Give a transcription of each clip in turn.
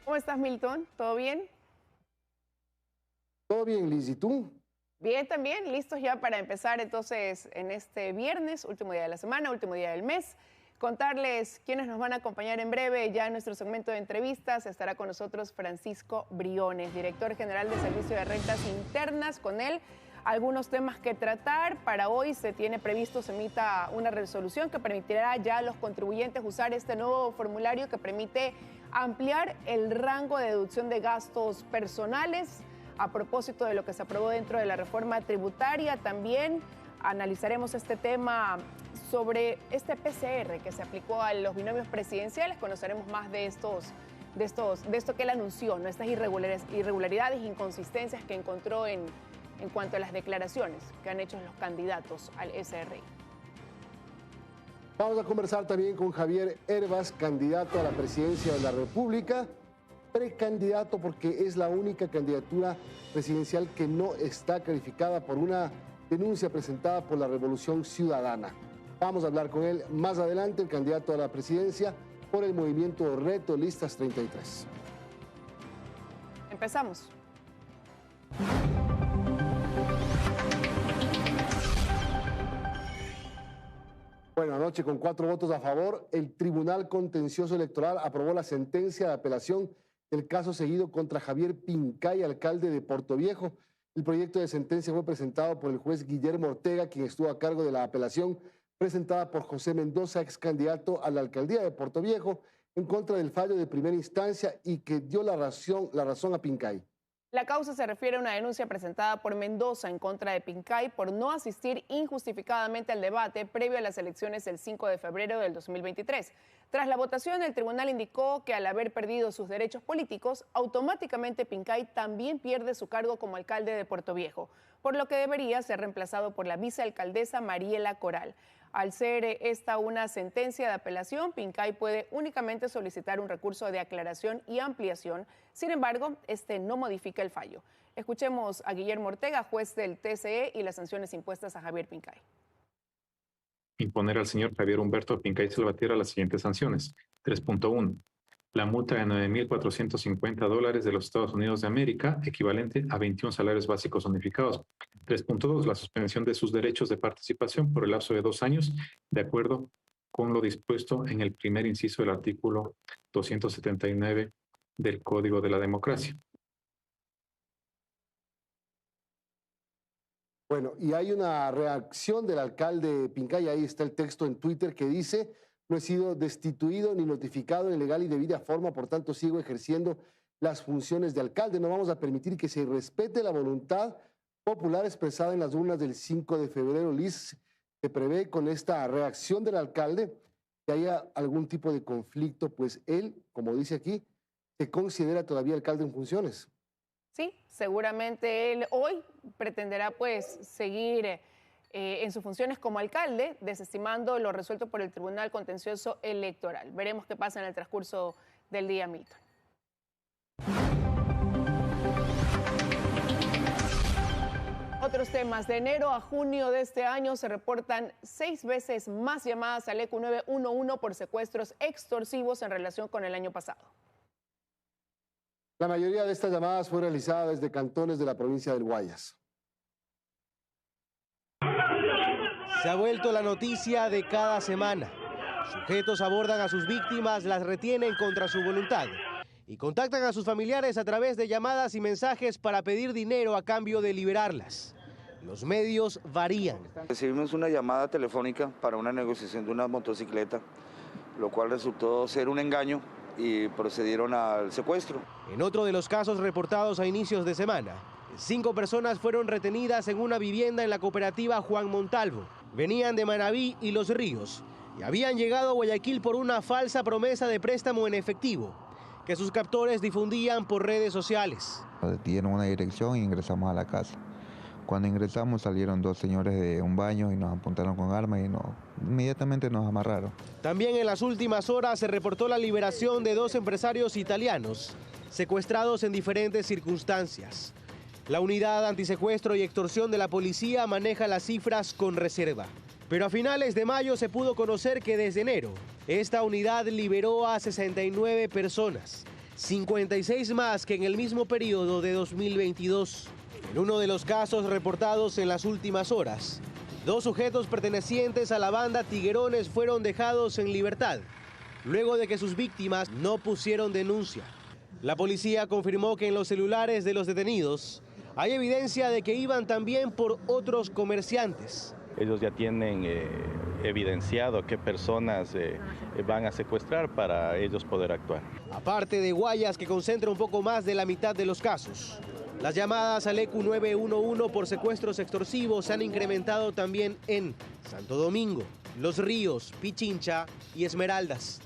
¿Cómo estás, Milton? ¿Todo bien? Todo bien, Liz, ¿y tú? Bien, también. Listos ya para empezar entonces en este viernes, último día de la semana, último día del mes. Contarles quiénes nos van a acompañar en breve. Ya en nuestro segmento de entrevistas estará con nosotros Francisco Briones, director general de Servicio de Rentas Internas. Con él, algunos temas que tratar. Para hoy se tiene previsto se emita una resolución que permitirá ya a los contribuyentes usar este nuevo formulario que permite ampliar el rango de deducción de gastos personales. A propósito de lo que se aprobó dentro de la reforma tributaria, también analizaremos este tema sobre este PCR que se aplicó a los binomios presidenciales. Conoceremos más de esto que él anunció, ¿no? Estas irregularidades e inconsistencias que encontró en cuanto a las declaraciones que han hecho los candidatos al SRI. Vamos a conversar también con Javier Hervas, candidato a la presidencia de la República, precandidato porque es la única candidatura presidencial que no está calificada por una denuncia presentada por la Revolución Ciudadana. Vamos a hablar con él más adelante, el candidato a la presidencia por el movimiento Reto Listas 33. Empezamos. Bueno, anoche con 4 votos a favor, el Tribunal Contencioso Electoral aprobó la sentencia de apelación del caso seguido contra Javier Pincay, alcalde de Portoviejo. El proyecto de sentencia fue presentado por el juez Guillermo Ortega, quien estuvo a cargo de la apelación presentada por José Mendoza, ex candidato a la alcaldía de Portoviejo, en contra del fallo de primera instancia y que dio la razón a Pincay. La causa se refiere a una denuncia presentada por Mendoza en contra de Pincay por no asistir injustificadamente al debate previo a las elecciones del 5 de febrero del 2023. Tras la votación, el tribunal indicó que al haber perdido sus derechos políticos, automáticamente Pincay también pierde su cargo como alcalde de Portoviejo, por lo que debería ser reemplazado por la vicealcaldesa Mariela Coral. Al ser esta una sentencia de apelación, Pincay puede únicamente solicitar un recurso de aclaración y ampliación. Sin embargo, este no modifica el fallo. Escuchemos a Guillermo Ortega, juez del TCE, y las sanciones impuestas a Javier Pincay. Imponer al señor Javier Humberto Pincay Salvatierra las siguientes sanciones. 3.1. La multa de $9,450 de los Estados Unidos de América, equivalente a 21 salarios básicos unificados. 3.2. La suspensión de sus derechos de participación por el lapso de 2 años, de acuerdo con lo dispuesto en el primer inciso del artículo 279 del Código de la Democracia. Bueno, y hay una reacción del alcalde Pincay, ahí está el texto en Twitter que dice: no he sido destituido ni notificado en legal y debida forma, por tanto sigo ejerciendo las funciones de alcalde. No vamos a permitir que se respete la voluntad popular expresada en las urnas del 5 de febrero. Liz, se prevé con esta reacción del alcalde que haya algún tipo de conflicto, pues él, como dice aquí, se considera todavía alcalde en funciones. Sí, seguramente él hoy pretenderá pues seguir en sus funciones como alcalde, desestimando lo resuelto por el Tribunal Contencioso Electoral. Veremos qué pasa en el transcurso del día, Milton. Otros temas. De enero a junio de este año se reportan 6 veces más llamadas al ECU 911 por secuestros extorsivos en relación con el año pasado. La mayoría de estas llamadas fue realizada desde cantones de la provincia del Guayas. Se ha vuelto la noticia de cada semana. Sujetos abordan a sus víctimas, las retienen contra su voluntad y contactan a sus familiares a través de llamadas y mensajes para pedir dinero a cambio de liberarlas. Los medios varían. Recibimos una llamada telefónica para una negociación de una motocicleta, lo cual resultó ser un engaño y procedieron al secuestro. En otro de los casos reportados a inicios de semana, 5 personas fueron retenidas en una vivienda en la cooperativa Juan Montalvo. Venían de Manabí y Los Ríos y habían llegado a Guayaquil por una falsa promesa de préstamo en efectivo que sus captores difundían por redes sociales. Nos dieron una dirección e ingresamos a la casa. Cuando ingresamos salieron 2 señores de un baño y nos apuntaron con armas y inmediatamente nos amarraron. También en las últimas horas se reportó la liberación de 2 empresarios italianos secuestrados en diferentes circunstancias. La unidad antisecuestro y extorsión de la policía maneja las cifras con reserva. Pero a finales de mayo se pudo conocer que desde enero esta unidad liberó a 69 personas, 56 más que en el mismo periodo de 2022. En uno de los casos reportados en las últimas horas, 2 sujetos pertenecientes a la banda Tiguerones fueron dejados en libertad, luego de que sus víctimas no pusieron denuncia. La policía confirmó que en los celulares de los detenidos hay evidencia de que iban también por otros comerciantes. Ellos ya tienen evidenciado qué personas van a secuestrar para ellos poder actuar. Aparte de Guayas, que concentra un poco más de la mitad de los casos, las llamadas al ECU 911 por secuestros extorsivos se han incrementado también en Santo Domingo, Los Ríos, Pichincha y Esmeraldas.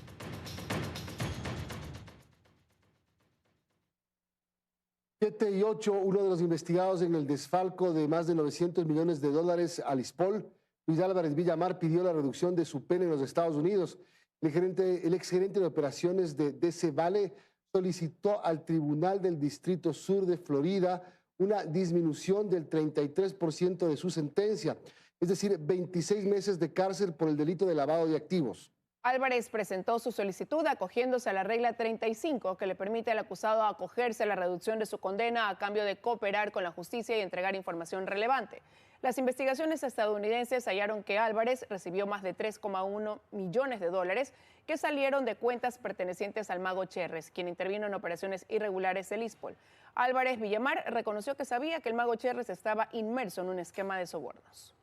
Siete y 8, uno de los investigados en el desfalco de más de 900 millones de dólares al ISPOL, Luis Álvarez Villamar, pidió la reducción de su pena en los Estados Unidos. El exgerente de operaciones de DC Vale solicitó al Tribunal del Distrito Sur de Florida una disminución del 33% de su sentencia, es decir, 26 meses de cárcel por el delito de lavado de activos. Álvarez presentó su solicitud acogiéndose a la regla 35, que le permite al acusado acogerse a la reducción de su condena a cambio de cooperar con la justicia y entregar información relevante. Las investigaciones estadounidenses hallaron que Álvarez recibió más de 3,1 millones de dólares que salieron de cuentas pertenecientes al mago Cherres, quien intervino en operaciones irregulares del ISPOL. Álvarez Villamar reconoció que sabía que el mago Cherres estaba inmerso en un esquema de sobornos.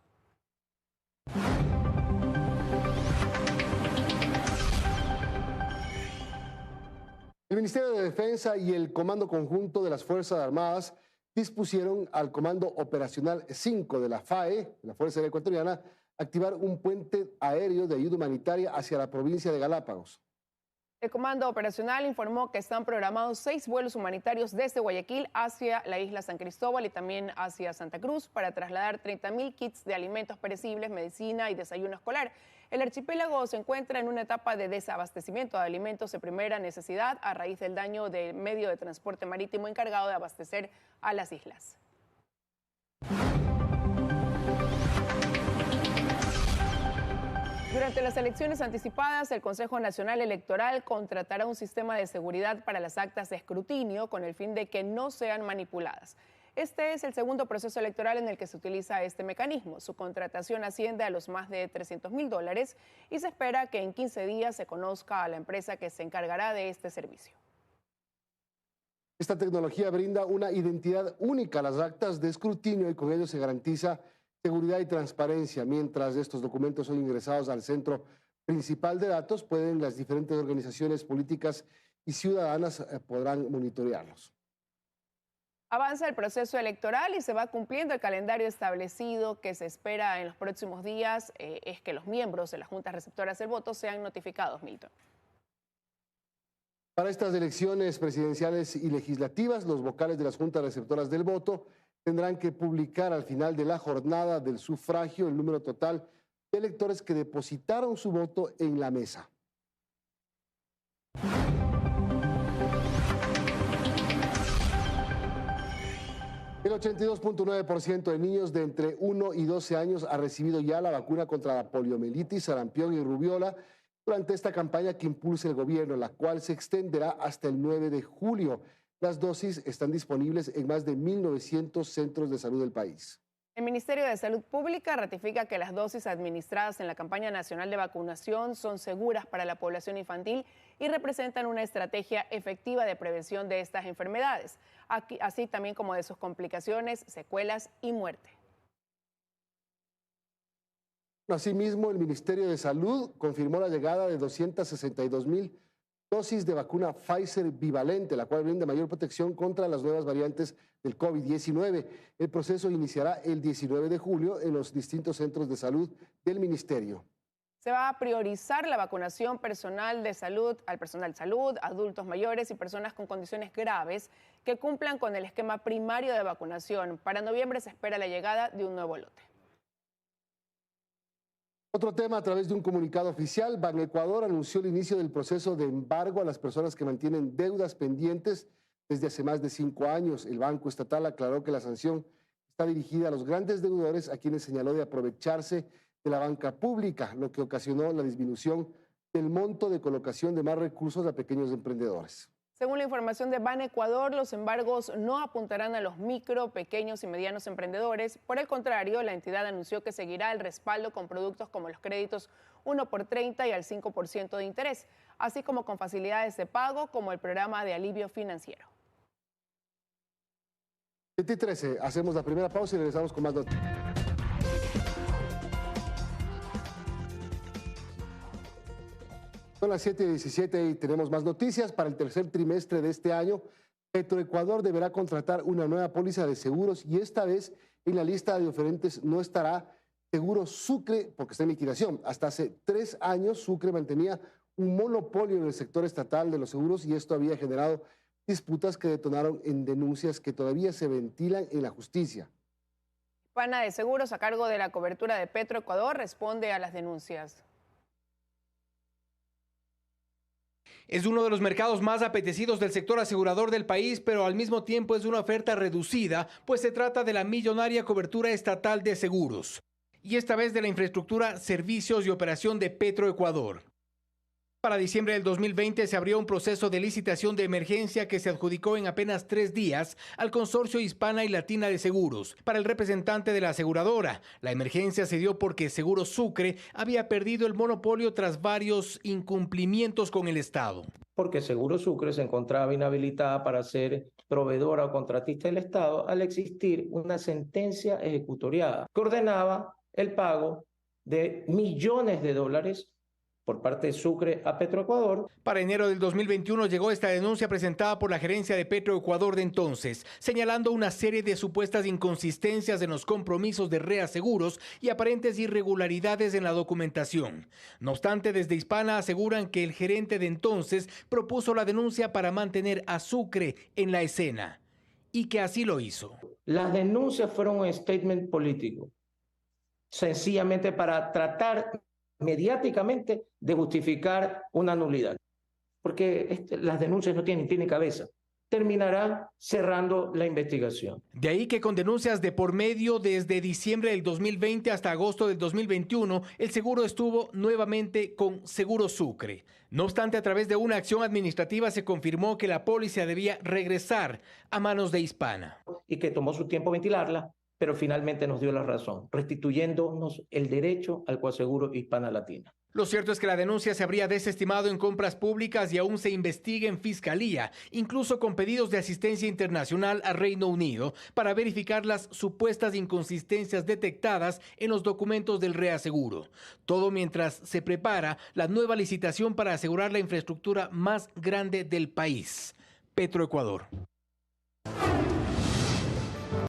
El Ministerio de Defensa y el Comando Conjunto de las Fuerzas Armadas dispusieron al Comando Operacional 5 de la FAE, la Fuerza Aérea Ecuatoriana, activar un puente aéreo de ayuda humanitaria hacia la provincia de Galápagos. El Comando Operacional informó que están programados 6 vuelos humanitarios desde Guayaquil hacia la isla San Cristóbal y también hacia Santa Cruz para trasladar 30.000 kits de alimentos perecibles, medicina y desayuno escolar. El archipiélago se encuentra en una etapa de desabastecimiento de alimentos de primera necesidad a raíz del daño del medio de transporte marítimo encargado de abastecer a las islas. Durante las elecciones anticipadas, el Consejo Nacional Electoral contratará un sistema de seguridad para las actas de escrutinio con el fin de que no sean manipuladas. Este es el segundo proceso electoral en el que se utiliza este mecanismo. Su contratación asciende a los más de $300.000 y se espera que en 15 días se conozca a la empresa que se encargará de este servicio. Esta tecnología brinda una identidad única a las actas de escrutinio y con ello se garantiza seguridad y transparencia. Mientras estos documentos son ingresados al centro principal de datos, pueden las diferentes organizaciones políticas y ciudadanas podrán monitorearlos. Avanza el proceso electoral y se va cumpliendo el calendario establecido. Que se espera en los próximos días es que los miembros de las juntas receptoras del voto sean notificados, Milton. Para estas elecciones presidenciales y legislativas, los vocales de las juntas receptoras del voto tendrán que publicar al final de la jornada del sufragio el número total de electores que depositaron su voto en la mesa. El 82.9% de niños de entre 1 y 12 años ha recibido ya la vacuna contra la poliomielitis, sarampión y rubiola durante esta campaña que impulsa el gobierno, la cual se extenderá hasta el 9 de julio. Las dosis están disponibles en más de 1.900 centros de salud del país. El Ministerio de Salud Pública ratifica que las dosis administradas en la campaña nacional de vacunación son seguras para la población infantil y representan una estrategia efectiva de prevención de estas enfermedades, así también como de sus complicaciones, secuelas y muerte. Asimismo, el Ministerio de Salud confirmó la llegada de 262.000 dosis de vacuna Pfizer bivalente, la cual brinda mayor protección contra las nuevas variantes del COVID-19. El proceso iniciará el 19 de julio en los distintos centros de salud del Ministerio. Se va a priorizar la vacunación al personal de salud, adultos mayores y personas con condiciones graves que cumplan con el esquema primario de vacunación. Para noviembre se espera la llegada de un nuevo lote. Otro tema, a través de un comunicado oficial, Banecuador anunció el inicio del proceso de embargo a las personas que mantienen deudas pendientes desde hace más de 5 años. El Banco Estatal aclaró que la sanción está dirigida a los grandes deudores, a quienes señaló de aprovecharse de la banca pública, lo que ocasionó la disminución del monto de colocación de más recursos a pequeños emprendedores. Según la información de Ban Ecuador, los embargos no apuntarán a los micro, pequeños y medianos emprendedores. Por el contrario, la entidad anunció que seguirá el respaldo con productos como los créditos 1x30 y al 5% de interés, así como con facilidades de pago como el programa de alivio financiero. 7:13, hacemos la primera pausa y regresamos con más noticias. Son las 7:17 y tenemos más noticias. Para el tercer trimestre de este año, Petroecuador deberá contratar una nueva póliza de seguros y esta vez en la lista de oferentes no estará Seguro Sucre porque está en liquidación. Hasta hace 3 años Sucre mantenía un monopolio en el sector estatal de los seguros y esto había generado disputas que detonaron en denuncias que todavía se ventilan en la justicia. Hispana de Seguros, a cargo de la cobertura de Petroecuador, responde a las denuncias. Es uno de los mercados más apetecidos del sector asegurador del país, pero al mismo tiempo es una oferta reducida, pues se trata de la millonaria cobertura estatal de seguros. Y esta vez de la infraestructura, servicios y operación de Petroecuador. Para diciembre del 2020 se abrió un proceso de licitación de emergencia que se adjudicó en apenas 3 días al Consorcio Hispana y Latina de Seguros. Para el representante de la aseguradora, la emergencia se dio porque Seguro Sucre había perdido el monopolio tras varios incumplimientos con el Estado. Porque Seguro Sucre se encontraba inhabilitada para ser proveedora o contratista del Estado al existir una sentencia ejecutoriada que ordenaba el pago de millones de dólares por parte de Sucre a Petroecuador. Para enero del 2021 llegó esta denuncia presentada por la gerencia de Petroecuador de entonces, señalando una serie de supuestas inconsistencias en los compromisos de reaseguros y aparentes irregularidades en la documentación. No obstante, desde Hispana aseguran que el gerente de entonces propuso la denuncia para mantener a Sucre en la escena y que así lo hizo. Las denuncias fueron un statement político, sencillamente para tratar mediáticamente de justificar una nulidad, porque las denuncias no tienen cabeza. Terminará cerrando la investigación. De ahí que con denuncias de por medio desde diciembre del 2020 hasta agosto del 2021, el seguro estuvo nuevamente con Seguro Sucre. No obstante, a través de una acción administrativa se confirmó que la póliza debía regresar a manos de Hispana. Y que tomó su tiempo ventilarla, pero finalmente nos dio la razón, restituyéndonos el derecho al coaseguro Hispana Latina. Lo cierto es que la denuncia se habría desestimado en compras públicas y aún se investiga en Fiscalía, incluso con pedidos de asistencia internacional a Reino Unido para verificar las supuestas inconsistencias detectadas en los documentos del reaseguro. Todo mientras se prepara la nueva licitación para asegurar la infraestructura más grande del país, Petroecuador.